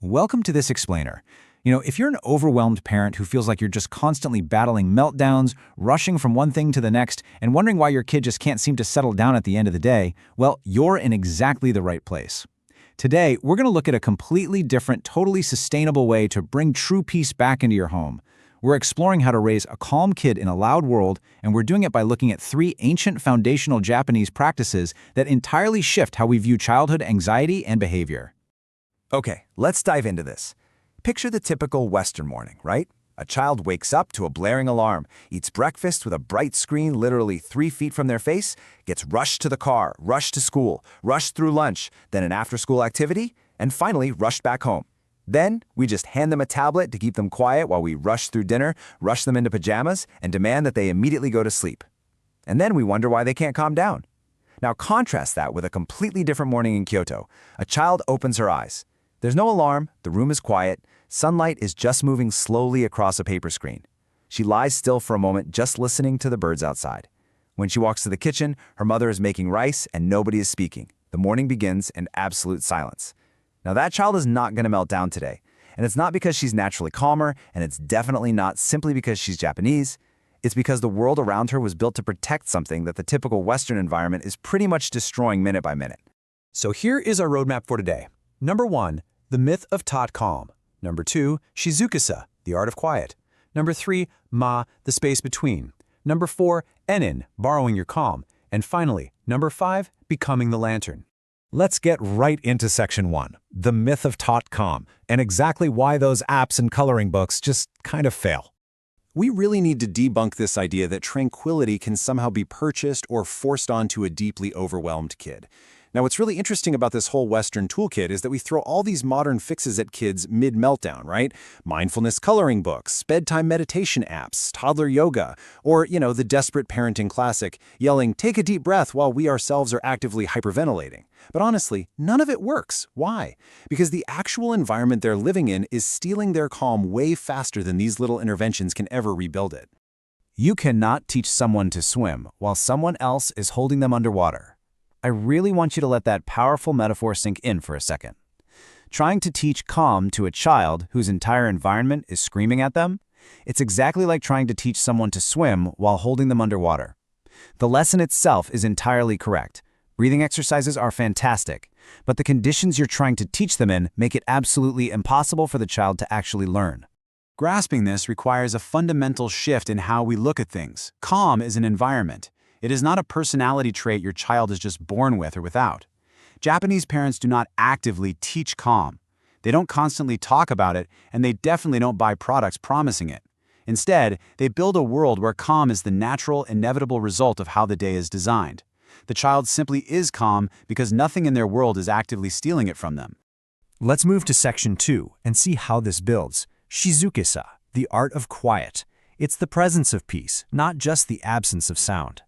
Welcome to this explainer. If you're an overwhelmed parent who feels like you're just constantly battling meltdowns, rushing from one thing to the next, and wondering why your kid just can't seem to settle down at the end of the day, well, you're in exactly the right place. Today, we're going to look at a completely different, totally sustainable way to bring true peace back into your home. We're exploring how to raise a calm kid in a loud world, and we're doing it by looking at 3 ancient foundational Japanese practices that entirely shift how we view childhood anxiety and behavior. Okay, let's dive into this. Picture the typical Western morning, right? A child wakes up to a blaring alarm, eats breakfast with a bright screen literally 3 feet from their face, gets rushed to the car, rushed to school, rushed through lunch, then an after-school activity, and finally rushed back home. Then, we just hand them a tablet to keep them quiet while we rush through dinner, rush them into pajamas, and demand that they immediately go to sleep. And then we wonder why they can't calm down. Now contrast that with a completely different morning in Kyoto. A child opens her eyes. There's no alarm, the room is quiet, sunlight is just moving slowly across a paper screen. She lies still for a moment, just listening to the birds outside. When she walks to the kitchen, her mother is making rice and nobody is speaking. The morning begins in absolute silence. Now that child is not going to melt down today. And it's not because she's naturally calmer, and it's definitely not simply because she's Japanese. It's because the world around her was built to protect something that the typical Western environment is pretty much destroying minute by minute. So here is our roadmap for today. Number 1, the myth of tot calm. Number 2, Shizukasa, the art of quiet. Number 3, ma, the space between. Number 4, enin, borrowing your calm. And finally, number 5, becoming the lantern. Let's get right into section 1, the myth of tot calm, and exactly why those apps and coloring books just kind of fail. We really need to debunk this idea that tranquility can somehow be purchased or forced onto a deeply overwhelmed kid. Now, what's really interesting about this whole Western toolkit is that we throw all these modern fixes at kids mid-meltdown, right? Mindfulness coloring books, bedtime meditation apps, toddler yoga, or, the desperate parenting classic, yelling, "Take a deep breath," while we ourselves are actively hyperventilating. But honestly, none of it works. Why? Because the actual environment they're living in is stealing their calm way faster than these little interventions can ever rebuild it. You cannot teach someone to swim while someone else is holding them underwater. I really want you to let that powerful metaphor sink in for a second. Trying to teach calm to a child whose entire environment is screaming at them, it's exactly like trying to teach someone to swim while holding them underwater. The lesson itself is entirely correct. Breathing exercises are fantastic, but the conditions you're trying to teach them in make it absolutely impossible for the child to actually learn. Grasping this requires a fundamental shift in how we look at things. Calm is an environment. It is not a personality trait your child is just born with or without. Japanese parents do not actively teach calm. They don't constantly talk about it, and they definitely don't buy products promising it. Instead, they build a world where calm is the natural, inevitable result of how the day is designed. The child simply is calm because nothing in their world is actively stealing it from them. Let's move to section 2 and see how this builds. Shizukasa, the art of quiet. It's the presence of peace, not just the absence of sound.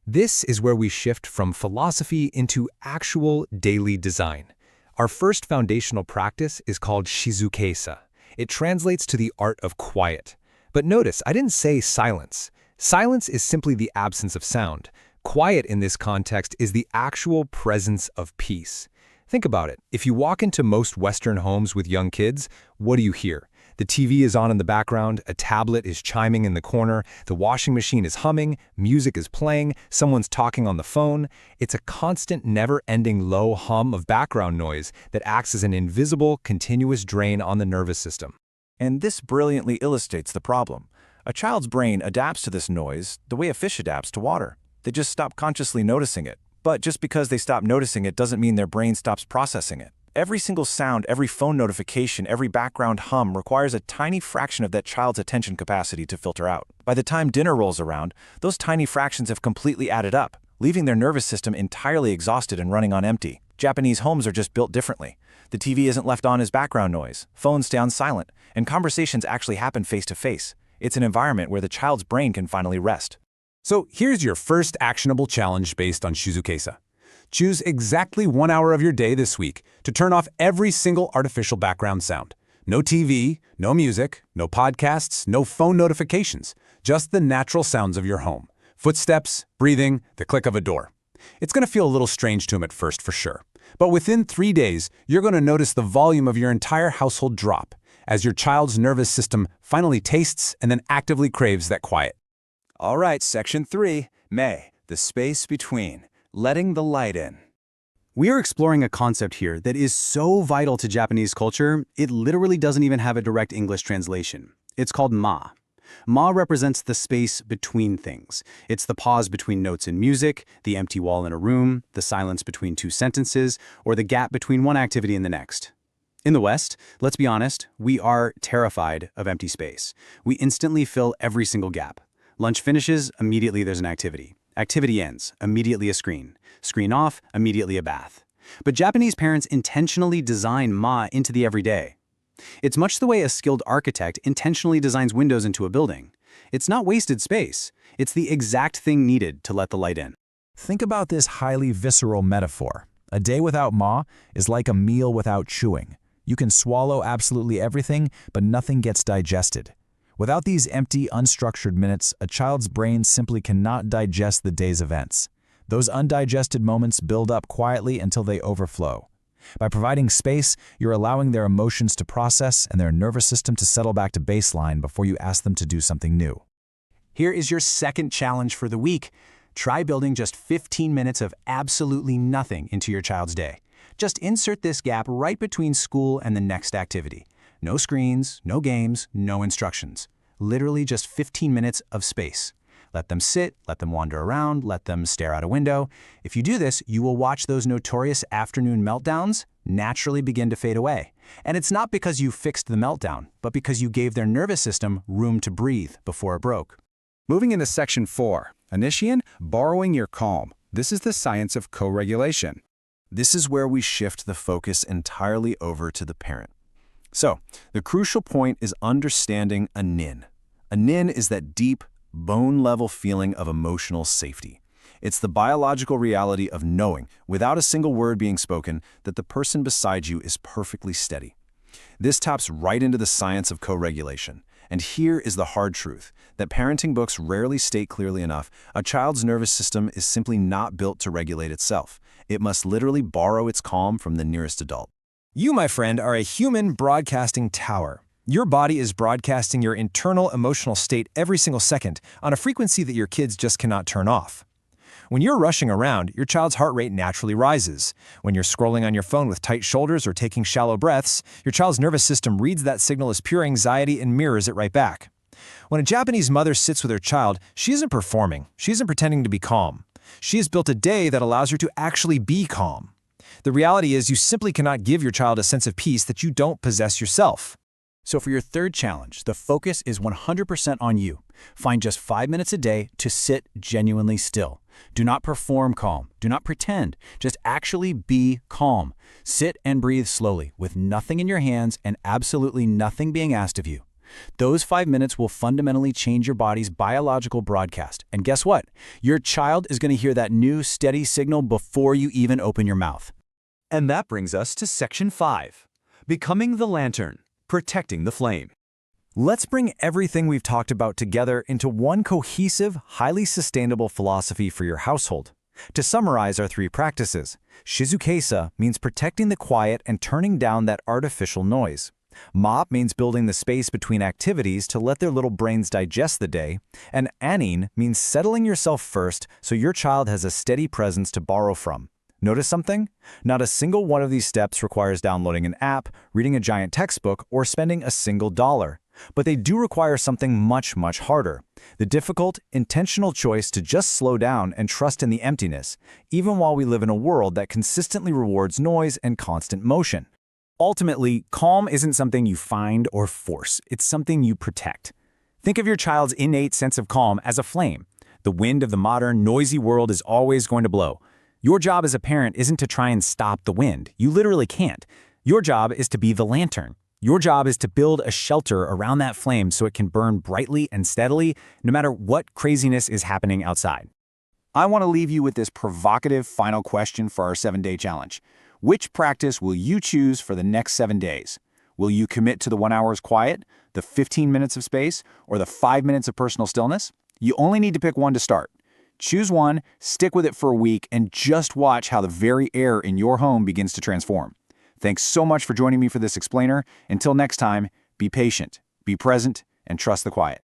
This is where we shift from philosophy into actual daily design. Our first foundational practice is called Shizukasa. It translates to the art of quiet. But notice, I didn't say silence. Silence is simply the absence of sound. Quiet in this context is the actual presence of peace. Think about it. If you walk into most Western homes with young kids, what do you hear? The TV is on in the background, a tablet is chiming in the corner, the washing machine is humming, music is playing, someone's talking on the phone. It's a constant, never-ending low hum of background noise that acts as an invisible, continuous drain on the nervous system. And this brilliantly illustrates the problem. A child's brain adapts to this noise the way a fish adapts to water. They just stop consciously noticing it. But just because they stop noticing it doesn't mean their brain stops processing it. Every single sound, every phone notification, every background hum requires a tiny fraction of that child's attention capacity to filter out. By the time dinner rolls around, those tiny fractions have completely added up, leaving their nervous system entirely exhausted and running on empty. Japanese homes are just built differently. The TV isn't left on as background noise, phones stay on silent, and conversations actually happen face to face. It's an environment where the child's brain can finally rest. So here's your first actionable challenge based on Shizukasa. Choose exactly 1 hour of your day this week to turn off every single artificial background sound. No TV, no music, no podcasts, no phone notifications, just the natural sounds of your home. Footsteps, breathing, the click of a door. It's going to feel a little strange to him at first for sure. But within 3 days, you're going to notice the volume of your entire household drop as your child's nervous system finally tastes and then actively craves that quiet. All right, section 3, May, the space between, letting the light in. We are exploring a concept here that is so vital to Japanese culture, it literally doesn't even have a direct English translation. It's called ma. Ma represents the space between things. It's the pause between notes in music, the empty wall in a room, the silence between two sentences, or the gap between one activity and the next. In the West, let's be honest, we are terrified of empty space. We instantly fill every single gap. Lunch finishes, immediately there's an activity. Activity ends, immediately a screen. Screen off, immediately a bath. But Japanese parents intentionally design ma into the everyday. It's much the way a skilled architect intentionally designs windows into a building. It's not wasted space. It's the exact thing needed to let the light in. Think about this highly visceral metaphor. A day without ma is like a meal without chewing. You can swallow absolutely everything, but nothing gets digested. Without these empty, unstructured minutes, a child's brain simply cannot digest the day's events. Those undigested moments build up quietly until they overflow. By providing space, you're allowing their emotions to process and their nervous system to settle back to baseline before you ask them to do something new. Here is your second challenge for the week. Try building just 15 minutes of absolutely nothing into your child's day. Just insert this gap right between school and the next activity. No screens, no games, no instructions. Literally just 15 minutes of space. Let them sit, let them wander around, let them stare out a window. If you do this, you will watch those notorious afternoon meltdowns naturally begin to fade away. And it's not because you fixed the meltdown, but because you gave their nervous system room to breathe before it broke. Moving into section 4, Initian, borrowing your calm. This is the science of co-regulation. This is where we shift the focus entirely over to the parent. So, the crucial point is understanding a nin. A nin is that deep, bone-level feeling of emotional safety. It's the biological reality of knowing, without a single word being spoken, that the person beside you is perfectly steady. This taps right into the science of co-regulation. And here is the hard truth, that parenting books rarely state clearly enough, a child's nervous system is simply not built to regulate itself. It must literally borrow its calm from the nearest adult. You, my friend, are a human broadcasting tower. Your body is broadcasting your internal emotional state every single second on a frequency that your kids just cannot turn off. When you're rushing around, your child's heart rate naturally rises. When you're scrolling on your phone with tight shoulders or taking shallow breaths, your child's nervous system reads that signal as pure anxiety and mirrors it right back. When a Japanese mother sits with her child, she isn't performing. She isn't pretending to be calm. She has built a day that allows her to actually be calm. The reality is you simply cannot give your child a sense of peace that you don't possess yourself. So for your third challenge, the focus is 100% on you. Find just 5 minutes a day to sit genuinely still. Do not perform calm. Do not pretend. Just actually be calm. Sit and breathe slowly with nothing in your hands and absolutely nothing being asked of you. Those 5 minutes will fundamentally change your body's biological broadcast. And guess what? Your child is going to hear that new steady signal before you even open your mouth. And that brings us to section 5, becoming the lantern, protecting the flame. Let's bring everything we've talked about together into one cohesive, highly sustainable philosophy for your household. To summarize our 3 practices, Shizukesa means protecting the quiet and turning down that artificial noise. Mop means building the space between activities to let their little brains digest the day, and Anin means settling yourself first so your child has a steady presence to borrow from. Notice something? Not a single one of these steps requires downloading an app, reading a giant textbook, or spending a single dollar. But they do require something much, much harder. The difficult, intentional choice to just slow down and trust in the emptiness, even while we live in a world that consistently rewards noise and constant motion. Ultimately, calm isn't something you find or force. It's something you protect. Think of your child's innate sense of calm as a flame. The wind of the modern, noisy world is always going to blow. Your job as a parent isn't to try and stop the wind. You literally can't. Your job is to be the lantern. Your job is to build a shelter around that flame so it can burn brightly and steadily, no matter what craziness is happening outside. I want to leave you with this provocative final question for our 7-day challenge. Which practice will you choose for the next 7 days? Will you commit to the 1 hour's quiet, the 15 minutes of space, or the 5 minutes of personal stillness? You only need to pick one to start. Choose one, stick with it for a week, and just watch how the very air in your home begins to transform. Thanks so much for joining me for this explainer. Until next time, be patient, be present, and trust the quiet.